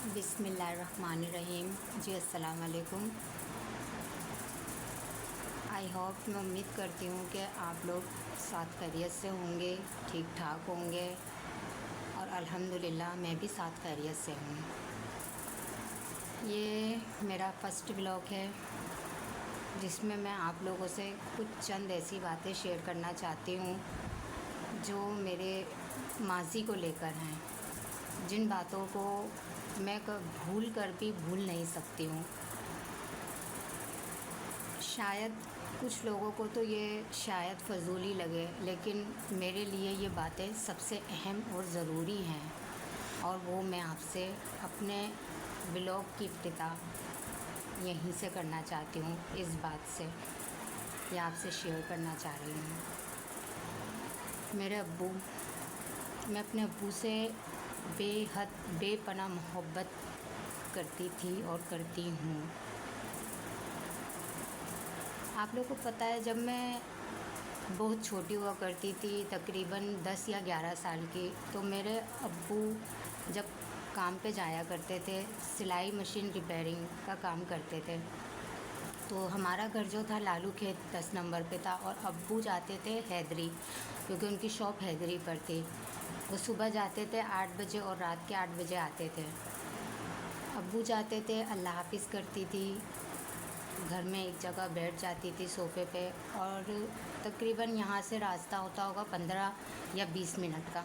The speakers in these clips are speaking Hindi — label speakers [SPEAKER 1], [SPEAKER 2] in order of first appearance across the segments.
[SPEAKER 1] बिस्मिल्लाहिर्रहमानिर्रहीम। जी अस्सलाम वालेकुम। आई होप, मैं उम्मीद करती हूँ कि आप लोग साथ खैरियत से होंगे, ठीक ठाक होंगे और अल्हम्दुलिल्लाह मैं भी साथ खैरियत से हूँ। ये मेरा फ़र्स्ट व्लॉग है जिसमें मैं आप लोगों से कुछ चंद ऐसी बातें शेयर करना चाहती हूँ जो मेरे माज़ी को लेकर हैं, जिन बातों को मैं भूल कर भी भूल नहीं सकती हूँ। शायद कुछ लोगों को तो ये शायद फ़ज़ूल लगे, लेकिन मेरे लिए ये बातें सबसे अहम और ज़रूरी हैं और वो मैं आपसे अपने व्लॉग की इब्तिदा यहीं से करना चाहती हूँ। इस बात से ये आपसे शेयर करना चाह रही हूँ। मैं अपने अब्बू से बेहद बेपनाह मोहब्बत करती थी और करती हूँ। आप लोगों को पता है, जब मैं बहुत छोटी हुआ करती थी, तकरीबन 10 या 11 साल की, तो मेरे अब्बू जब काम पे जाया करते थे, सिलाई मशीन रिपेयरिंग का काम करते थे, तो हमारा घर जो था लालू खेत 10 नंबर पे था और अब्बू जाते थे हैदरी, क्योंकि उनकी शॉप हैदरी पर थी। वो सुबह जाते थे 8 बजे और रात के 8 बजे आते थे। अब्बू जाते थे, अल्लाह हाफ़िज़ करती थी, घर में एक जगह बैठ जाती थी सोफ़े पे और तकरीबन यहाँ से रास्ता होता होगा 15 या 20 मिनट का।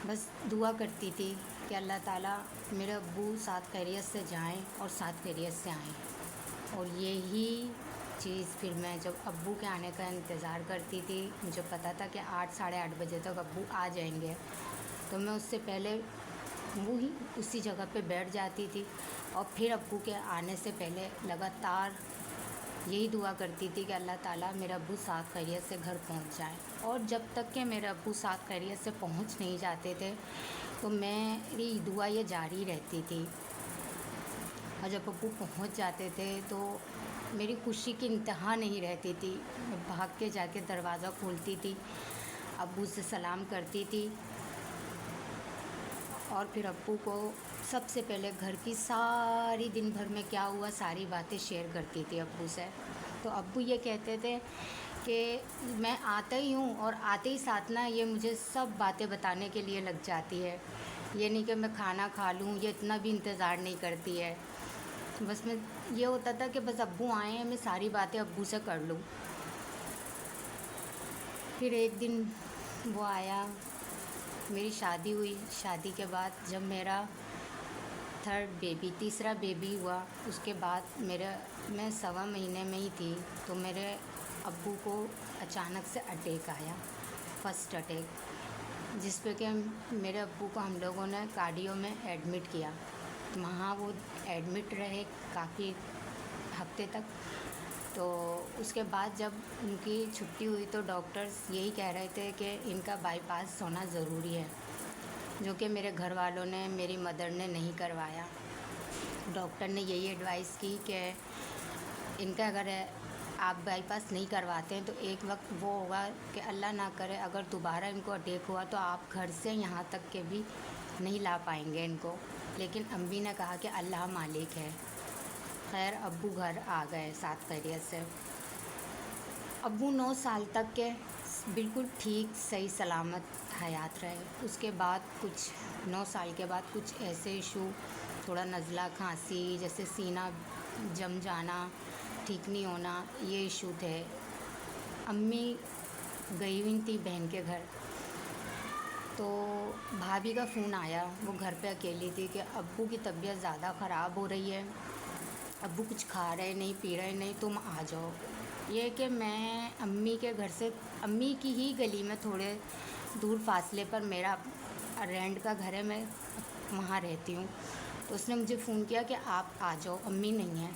[SPEAKER 1] बस दुआ करती थी कि अल्लाह ताला मेरे अब्बू साथ खैरियत से जाएं और साथ खैरियत से आएं। और यही चीज़ फिर मैं जब अब्बू के आने का इंतज़ार करती थी, मुझे पता था कि 8 साढ़े 8 बजे तक अब्बू आ जाएंगे, तो मैं उससे पहले वही उसी जगह पे बैठ जाती थी और फिर अब्बू के आने से पहले लगातार यही दुआ करती थी कि अल्लाह ताला मेरा अब्बू साथ खैरियत से घर पहुंच जाए। और जब तक कि मेरे अब्बू साथ खैरियत से पहुंच नहीं जाते थे, तो मेरी दुआ ये जारी रहती थी। और जब अब्बू पहुंच जाते थे तो मेरी खुशी की इंतहा नहीं रहती थी। मैं भाग के जाके दरवाज़ा खोलती थी, अब्बू से सलाम करती थी और फिर अब्बू को सबसे पहले घर की सारी दिन भर में क्या हुआ सारी बातें शेयर करती थी अब्बू से। तो अब्बू ये कहते थे कि मैं आता ही हूँ और आते ही साथ ना ये मुझे सब बातें बताने के लिए लग जाती है। ये नहीं कि मैं खाना खा लूँ, ये इतना भी इंतज़ार नहीं करती है। बस मैं ये होता था कि बस अब्बू आए हैं, मैं सारी बातें अब्बू से कर लूँ। फिर एक दिन वो आया, मेरी शादी हुई। शादी के बाद जब मेरा तीसरा बेबी हुआ, उसके बाद मैं 1.25 महीने में ही थी, तो मेरे अब्बू को अचानक से अटैक आया, फर्स्ट अटैक, जिस पे कि मेरे अब्बू को हम लोगों ने कार्डियो में एडमिट किया। वहाँ वो एडमिट रहे काफ़ी हफ्ते तक। तो उसके बाद जब उनकी छुट्टी हुई तो डॉक्टर्स यही कह रहे थे कि इनका बाईपास होना ज़रूरी है, जो कि मेरे घर वालों ने, मेरी मदर ने नहीं करवाया। डॉक्टर ने यही एडवाइस की कि इनका अगर आप बाईपास नहीं करवाते हैं तो एक वक्त वो होगा कि अल्लाह ना करे अगर दोबारा इनको अटैक हुआ तो आप घर से यहाँ तक के भी नहीं ला पाएंगे इनको। लेकिन अम्मी ने कहा कि अल्लाह मालिक है। खैर, अब्बू घर आ गए साथ खैरियत से। अब्बू 9 साल तक के बिल्कुल ठीक सही सलामत हयात रहे। उसके बाद कुछ 9 साल के बाद कुछ ऐसे इशू, थोड़ा नज़ला, खांसी, जैसे सीना जम जाना, ठीक नहीं होना, ये इशू थे। अम्मी गई हुई थी बहन के घर, तो भाभी का फ़ोन आया, वो घर पे अकेली थी, कि अब्बू की तबीयत ज़्यादा ख़राब हो रही है, अब्बू कुछ खा रहे नहीं, पी रहे नहीं, तुम आ जाओ। ये कि मैं अम्मी के घर से, अम्मी की ही गली में थोड़े दूर फासले पर मेरा रेंट का घर है, मैं वहाँ रहती हूँ। तो उसने मुझे फ़ोन किया कि आप आ जाओ, अम्मी नहीं है।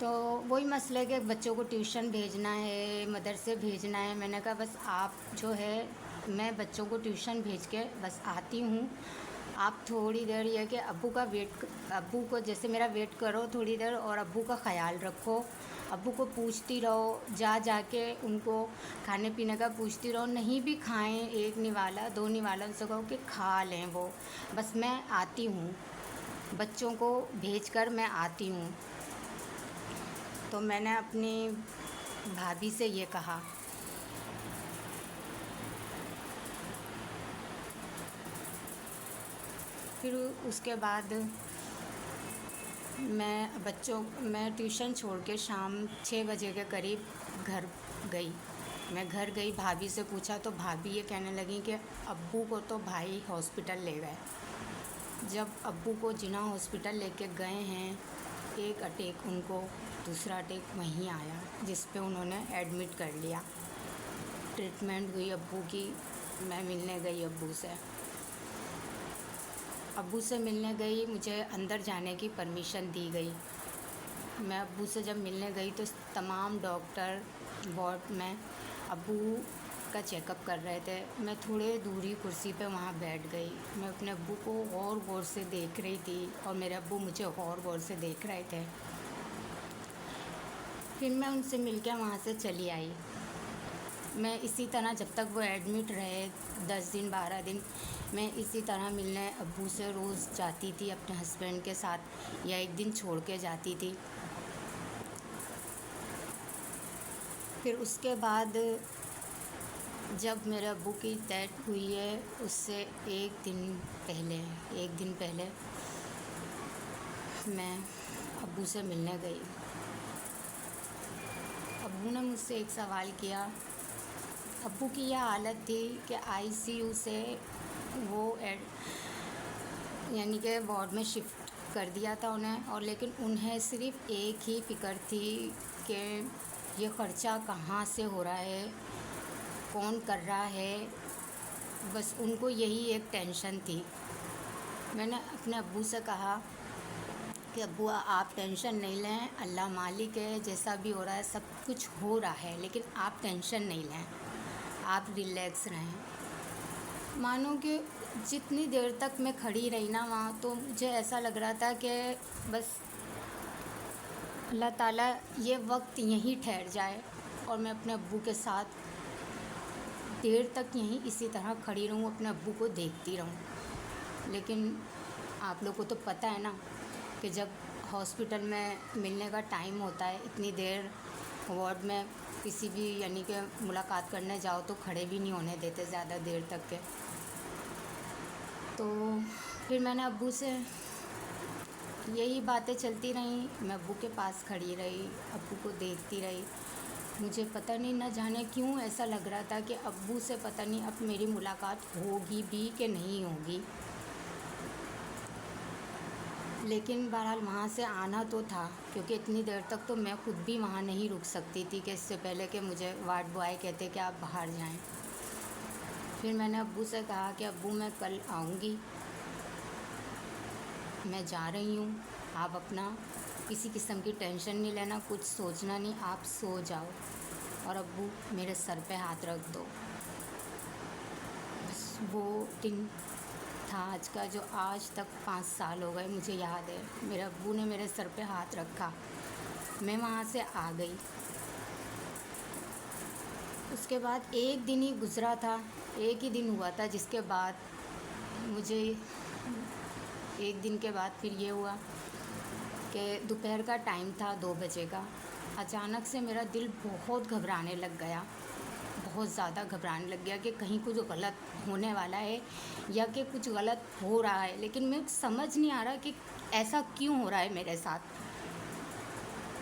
[SPEAKER 1] तो वही मसले कि बच्चों को ट्यूशन भेजना है, मदरसे भेजना है। मैंने कहा बस आप जो है, मैं बच्चों को ट्यूशन भेज के बस आती हूँ, आप थोड़ी देर ये कि अब्बू को जैसे मेरा वेट करो थोड़ी देर और अब्बू का ख़याल रखो अब्बू को पूछती रहो, जा जा के उनको खाने पीने का पूछती रहो, नहीं भी खाएं, एक निवाला दो निवाला उनसे कहो कि खा लें वो, बस मैं आती हूँ, बच्चों को भेजकर मैं आती हूँ। तो मैंने अपनी भाभी से ये कहा। फिर उसके बाद मैं ट्यूशन छोड़ के शाम 6 बजे के करीब घर गई। मैं घर गई, भाभी से पूछा तो भाभी ये कहने लगी कि अब्बू को तो भाई हॉस्पिटल ले गए। जब अब्बू को जिना हॉस्पिटल लेके गए हैं, एक अटैक उनको, दूसरा अटैक वहीं आया जिस पे उन्होंने एडमिट कर लिया। ट्रीटमेंट हुई अब्बू की। मैं मिलने गई अब्बू से। अब्बू से मिलने गई, मुझे अंदर जाने की परमिशन दी गई। मैं अब्बू से जब मिलने गई तो तमाम डॉक्टर वार्ड में अब्बू का चेकअप कर रहे थे। मैं थोड़े दूरी कुर्सी पे वहाँ बैठ गई। मैं अपने अब्बू को और गौर से देख रही थी और मेरे अब्बू मुझे और गौर से देख रहे थे। फिर मैं उनसे मिलकर वहाँ से चली आई। मैं इसी तरह जब तक वो एडमिट रहे 10 दिन 12 दिन, मैं इसी तरह मिलने अब्बू से रोज़ जाती थी अपने हस्बैंड के साथ, या एक दिन छोड़ के जाती थी। फिर उसके बाद जब मेरे अब्बू की डेथ हुई है, उससे एक दिन पहले मैं अब्बू से मिलने गई। अब्बू ने मुझसे एक सवाल किया। अब्बू की यह हालत थी कि आईसीयू से वो यानी कि वार्ड में शिफ्ट कर दिया था उन्हें, और लेकिन उन्हें सिर्फ़ एक ही फ़िक्र थी कि ये ख़र्चा कहाँ से हो रहा है, कौन कर रहा है, बस उनको यही एक टेंशन थी। मैंने अपने अब्बू से कहा कि अब्बू आप टेंशन नहीं लें, अल्लाह मालिक है, जैसा भी हो रहा है सब कुछ हो रहा है, लेकिन आप टेंशन नहीं लें, आप रिलैक्स रहें। मानो कि जितनी देर तक मैं खड़ी रही ना वहाँ, तो मुझे ऐसा लग रहा था कि बस अल्लाह ताला ये वक्त यहीं ठहर जाए और मैं अपने अब्बू के साथ देर तक यहीं इसी तरह खड़ी रहूँ, अपने अब्बू को देखती रहूँ। लेकिन आप लोग को तो पता है ना कि जब हॉस्पिटल में मिलने का टाइम होता है, इतनी देर वार्ड में किसी भी यानी कि मुलाकात करने जाओ तो खड़े भी नहीं होने देते ज़्यादा देर तक के। तो फिर मैंने अब्बू से यही बातें चलती रहीं। मैं अब्बू के पास खड़ी रही, अब्बू को देखती रही। मुझे पता नहीं, न जाने क्यों ऐसा लग रहा था कि अब्बू से पता नहीं अब मेरी मुलाकात होगी भी कि नहीं होगी। लेकिन बहरहाल वहाँ से आना तो था, क्योंकि इतनी देर तक तो मैं खुद भी वहाँ नहीं रुक सकती थी कि इससे पहले कि मुझे वार्ड बॉय कहते कि आप बाहर जाएं। फिर मैंने अब्बू से कहा कि अब्बू मैं कल आऊँगी, मैं जा रही हूँ, आप अपना किसी किस्म की टेंशन नहीं लेना, कुछ सोचना नहीं, आप सो जाओ और अब्बू मेरे सर पे हाथ रख दो। बस वो दिन था आज का, जो आज तक 5 साल हो गए मुझे याद है। मेरे अब्बू ने मेरे सर पे हाथ रखा, मैं वहाँ से आ गई। उसके बाद एक दिन ही गुज़रा था, एक ही दिन हुआ था, जिसके बाद मुझे एक दिन के बाद फिर ये हुआ कि दोपहर का टाइम था 2 बजे का। अचानक से मेरा दिल बहुत घबराने लग गया, बहुत ज़्यादा घबराने लग गया कि कहीं कुछ गलत होने वाला है या कि कुछ गलत हो रहा है, लेकिन मैं समझ नहीं आ रहा कि ऐसा क्यों हो रहा है मेरे साथ।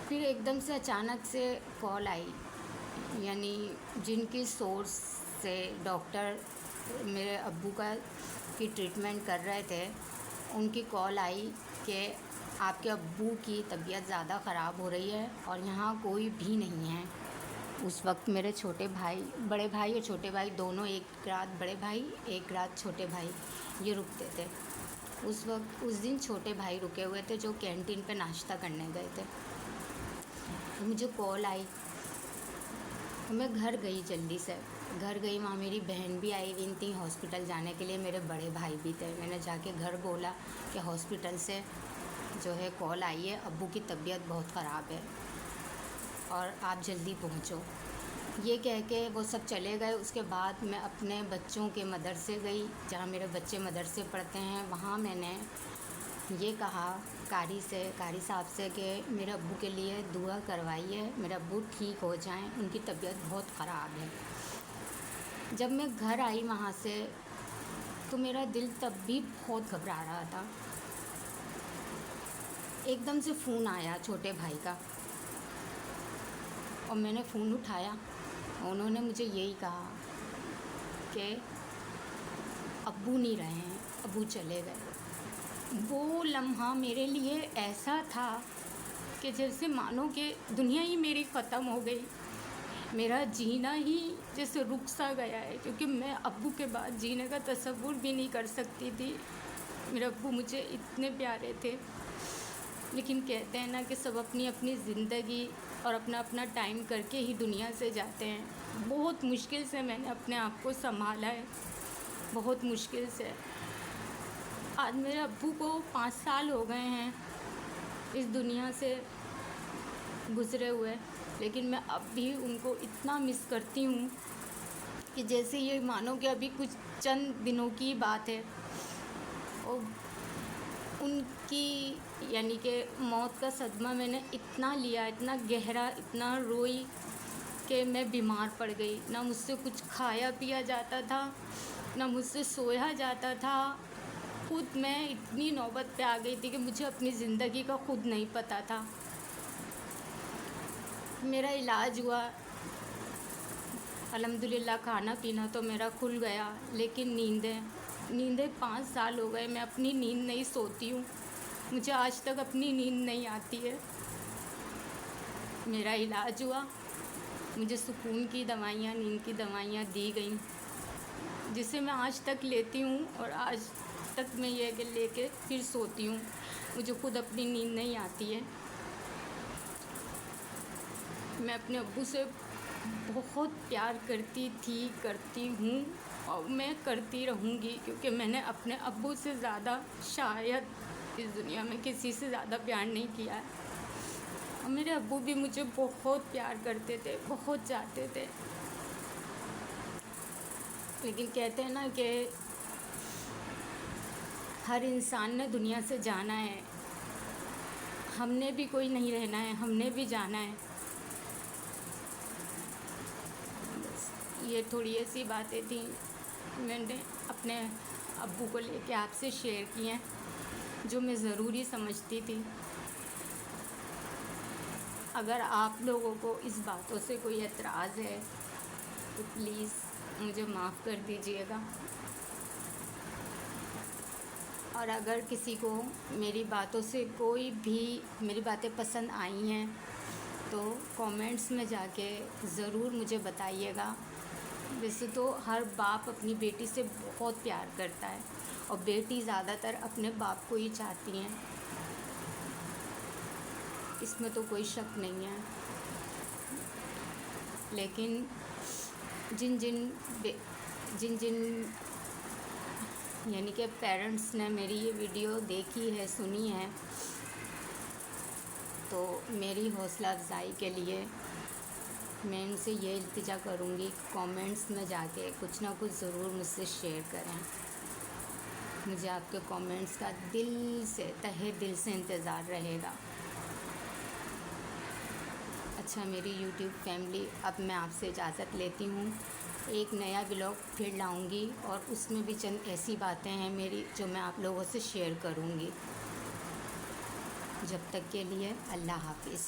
[SPEAKER 1] फिर एकदम से अचानक से कॉल आई, यानी जिनकी सोर्स से डॉक्टर मेरे अब्बू की ट्रीटमेंट कर रहे थे, उनकी कॉल आई कि आपके अब्बू की तबीयत ज़्यादा ख़राब हो रही है और यहाँ कोई भी नहीं है। उस वक्त मेरे बड़े भाई और छोटे भाई दोनों, एक रात बड़े भाई एक रात छोटे भाई ये रुकते थे। उस दिन छोटे भाई रुके हुए थे जो कैंटीन पे नाश्ता करने गए थे। मुझे कॉल आई, मैं घर गई, जल्दी से घर गई। वहाँ मेरी बहन भी आई हुई थी हॉस्पिटल जाने के लिए, मेरे बड़े भाई भी थे। मैंने जाके घर बोला कि हॉस्पिटल से जो है कॉल आई है, अब्बू की तबीयत बहुत ख़राब है। और आप जल्दी पहुँचो। ये कह के वो सब चले गए। उसके बाद मैं अपने बच्चों के मदरसे गई, जहाँ मेरे बच्चे मदरसे पढ़ते हैं। वहाँ मैंने ये कहा कारी साहब से कि मेरे अब्बू के लिए दुआ करवाइए, मेरे अब्बू ठीक हो जाएं, उनकी तबीयत बहुत ख़राब है। जब मैं घर आई वहाँ से तो मेरा दिल तब भी बहुत घबरा रहा था। एकदम से फ़ोन आया छोटे भाई का और मैंने फ़ोन उठाया। उन्होंने मुझे यही कहा कि अब्बू नहीं रहे हैं, अब्बू चले गए। वो लम्हा मेरे लिए ऐसा था कि जैसे मानो कि दुनिया ही मेरी ख़त्म हो गई, मेरा जीना ही जैसे रुक सा गया है, क्योंकि मैं अब्बू के बाद जीने का तसव्वुर भी नहीं कर सकती थी। मेरे अब्बू मुझे इतने प्यारे थे, लेकिन कहते हैं ना कि सब अपनी अपनी ज़िंदगी और अपना अपना टाइम करके ही दुनिया से जाते हैं। बहुत मुश्किल से मैंने अपने आप को संभाला है, बहुत मुश्किल से। आज मेरे अब्बू को 5 साल हो गए हैं इस दुनिया से गुज़रे हुए, लेकिन मैं अब भी उनको इतना मिस करती हूँ कि जैसे ये मानो कि अभी कुछ चंद दिनों की बात है। और उनकी यानी कि मौत का सदमा मैंने इतना लिया, इतना गहरा, इतना रोई कि मैं बीमार पड़ गई। ना मुझसे कुछ खाया पिया जाता था, ना मुझसे सोया जाता था। खुद मैं इतनी नौबत पे आ गई थी कि मुझे अपनी ज़िंदगी का खुद नहीं पता था। मेरा इलाज हुआ, अल्हम्दुलिल्लाह, खाना पीना तो मेरा खुल गया, लेकिन नींदें 5 साल हो गए मैं अपनी नींद नहीं सोती हूँ। मुझे आज तक अपनी नींद नहीं आती है। मेरा इलाज हुआ, मुझे सुकून की दवाइयाँ, नींद की दवाइयाँ दी गई, जिसे मैं आज तक लेती हूँ और आज तक मैं ये लेके फिर सोती हूँ। मुझे खुद अपनी नींद नहीं आती है। मैं अपने अब्बू से बहुत प्यार करती हूँ और मैं करती रहूँगी, क्योंकि मैंने अपने अब्बू से ज़्यादा शायद इस दुनिया में किसी से ज़्यादा प्यार नहीं किया है। और मेरे अब्बू भी मुझे बहुत प्यार करते थे, बहुत चाहते थे। लेकिन कहते हैं ना कि हर इंसान ने दुनिया से जाना है, हमने भी कोई नहीं रहना है, हमने भी जाना है। ये थोड़ी ऐसी बातें थी मैंने अपने अब्बू को लेके आपसे शेयर की हैं, जो मैं ज़रूरी समझती थी। अगर आप लोगों को इस बातों से कोई एतराज़ है तो प्लीज़ मुझे माफ़ कर दीजिएगा। और अगर किसी को मेरी बातों से कोई भी मेरी बातें पसंद आई हैं तो कमेंट्स में जाके ज़रूर मुझे बताइएगा। वैसे तो हर बाप अपनी बेटी से बहुत प्यार करता है और बेटी ज़्यादातर अपने बाप को ही चाहती हैं, इसमें तो कोई शक नहीं है। लेकिन जिन जिन यानी कि पेरेंट्स ने मेरी ये वीडियो देखी है, सुनी है, तो मेरी हौसला अफ़ज़ाई के लिए मैं उनसे ये इल्तिजा करूँगी कि कमेंट्स में जाके कुछ ना कुछ ज़रूर मुझसे शेयर करें। मुझे आपके कमेंट्स का दिल से, तहे दिल से इंतज़ार रहेगा। अच्छा मेरी यूट्यूब फैमिली, अब मैं आपसे इजाज़त लेती हूँ। एक नया ब्लॉग फिर लाऊंगी और उसमें भी चंद ऐसी बातें हैं मेरी जो मैं आप लोगों से शेयर करूँगी। जब तक के लिए अल्लाह हाफ़िज़।